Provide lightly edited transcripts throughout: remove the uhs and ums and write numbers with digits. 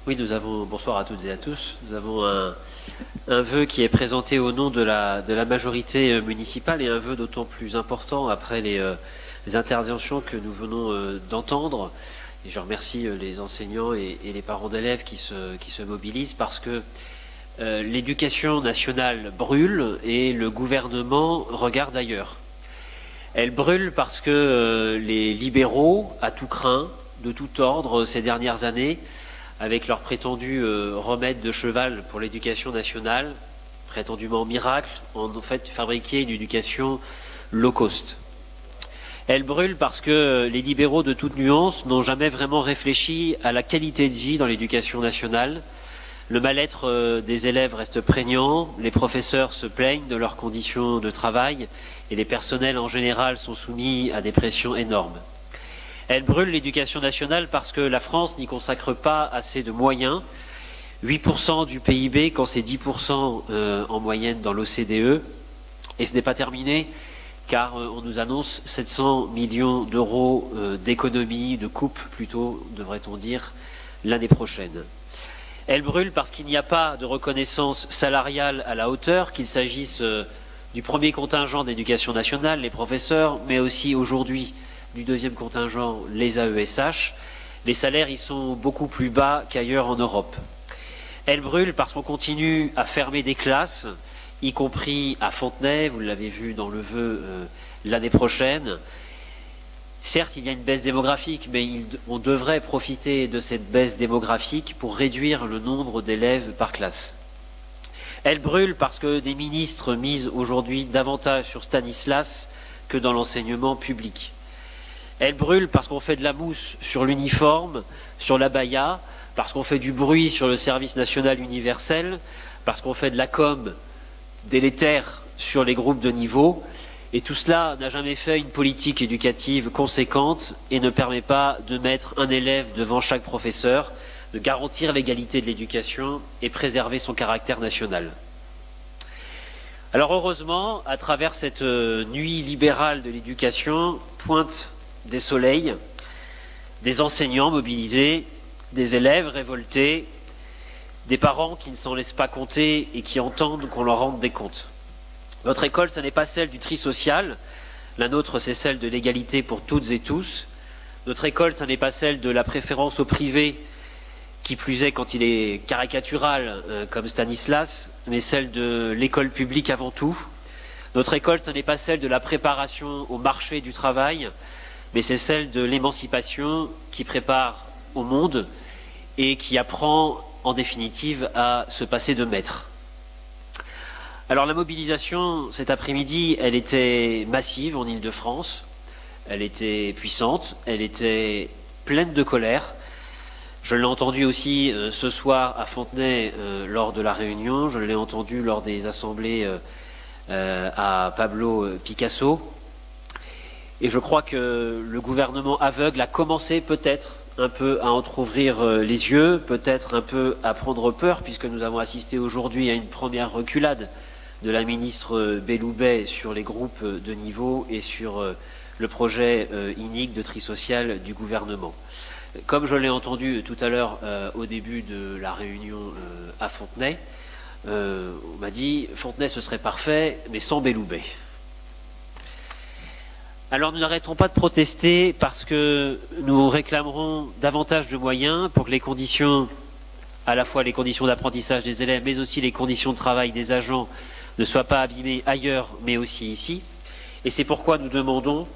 Oui, bonsoir à toutes et à tous. Nous avons un vœu qui est présenté au nom de la majorité municipale et un vœu d'autant plus important après les interventions que nous venons d'entendre. Et je remercie les enseignants et les parents d'élèves qui se mobilisent parce que l'éducation nationale brûle et le gouvernement regarde ailleurs. Elle brûle parce que les libéraux, à tout crin, de tout ordre, ces dernières années, avec leur prétendu remède de cheval pour l'éducation nationale, prétendument miracle, ont en fait fabriqué une éducation low cost. Elle brûle parce que les libéraux de toute nuance n'ont jamais vraiment réfléchi à la qualité de vie dans l'éducation nationale. Le mal-être des élèves reste prégnant, les professeurs se plaignent de leurs conditions de travail et les personnels en général sont soumis à des pressions énormes. Elle brûle l'éducation nationale parce que la France n'y consacre pas assez de moyens. 8% du PIB quand c'est 10% en moyenne dans l'OCDE. Et ce n'est pas terminé car on nous annonce 700 millions d'euros d'économies, de coupes plutôt, devrait-on dire, l'année prochaine. Elle brûle parce qu'il n'y a pas de reconnaissance salariale à la hauteur, qu'il s'agisse du premier contingent d'éducation nationale, les professeurs, mais aussi aujourd'hui du deuxième contingent, les AESH. Les salaires y sont beaucoup plus bas qu'ailleurs en Europe. Elle brûle parce qu'on continue à fermer des classes, y compris à Fontenay, vous l'avez vu dans le vœu l'année prochaine. Certes, il y a une baisse démographique, mais on devrait profiter de cette baisse démographique pour réduire le nombre d'élèves par classe. Elle brûle parce que des ministres misent aujourd'hui davantage sur Stanislas que dans l'enseignement public. Elle brûle parce qu'on fait de la mousse sur l'uniforme, sur l'abaya, parce qu'on fait du bruit sur le service national universel, parce qu'on fait de la com délétère sur les groupes de niveau. Et tout cela n'a jamais fait une politique éducative conséquente et ne permet pas de mettre un élève devant chaque professeur, de garantir l'égalité de l'éducation et préserver son caractère national. Alors heureusement, à travers cette nuit libérale de l'éducation, pointent des soleils, des enseignants mobilisés, des élèves révoltés, des parents qui ne s'en laissent pas compter et qui entendent qu'on leur rende des comptes. Notre école, ce n'est pas celle du tri social, la nôtre c'est celle de l'égalité pour toutes et tous. Notre école, ce n'est pas celle de la préférence au privé, qui plus est quand il est caricatural comme Stanislas, mais celle de l'école publique avant tout. Notre école, ce n'est pas celle de la préparation au marché du travail, mais c'est celle de l'émancipation qui prépare au monde et qui apprend en définitive à se passer de maître. Alors la mobilisation cet après-midi, elle était massive en Île-de-France, elle était puissante, elle était pleine de colère. Je l'ai entendu aussi ce soir à Fontenay lors de la réunion, je l'ai entendu lors des assemblées à Pablo Picasso. Et je crois que le gouvernement aveugle a commencé peut-être un peu à entrouvrir les yeux, peut-être un peu à prendre peur, puisque nous avons assisté aujourd'hui à une première reculade de la ministre Belloubet sur les groupes de niveau et sur le projet inique de tri social du gouvernement. Comme je l'ai entendu tout à l'heure au début de la réunion à Fontenay, on m'a dit Fontenay ce serait parfait, mais sans Belloubet. Alors nous n'arrêtons pas de protester parce que nous réclamerons davantage de moyens pour que les conditions, à la fois les conditions d'apprentissage des élèves, mais aussi les conditions de travail des agents ne soient pas abîmées ailleurs, mais aussi ici. Et c'est pourquoi nous demandons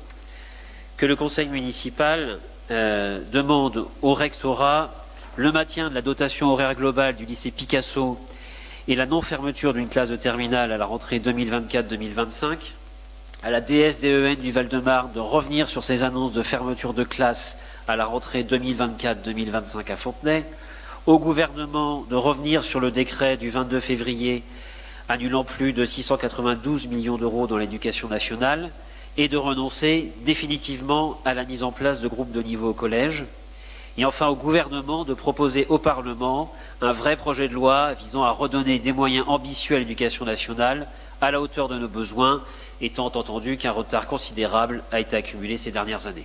que le conseil municipal demande au rectorat le maintien de la dotation horaire globale du lycée Picasso et la non-fermeture d'une classe de terminale à la rentrée 2024-2025, à la DSDEN du Val-de-Marne de revenir sur ses annonces de fermeture de classe à la rentrée 2024-2025 à Fontenay, au gouvernement de revenir sur le décret du 22 février annulant plus de 692 millions d'euros dans l'éducation nationale et de renoncer définitivement à la mise en place de groupes de niveau au collège. Et enfin au gouvernement de proposer au Parlement un vrai projet de loi visant à redonner des moyens ambitieux à l'éducation nationale à la hauteur de nos besoins, étant entendu qu'un retard considérable a été accumulé ces dernières années.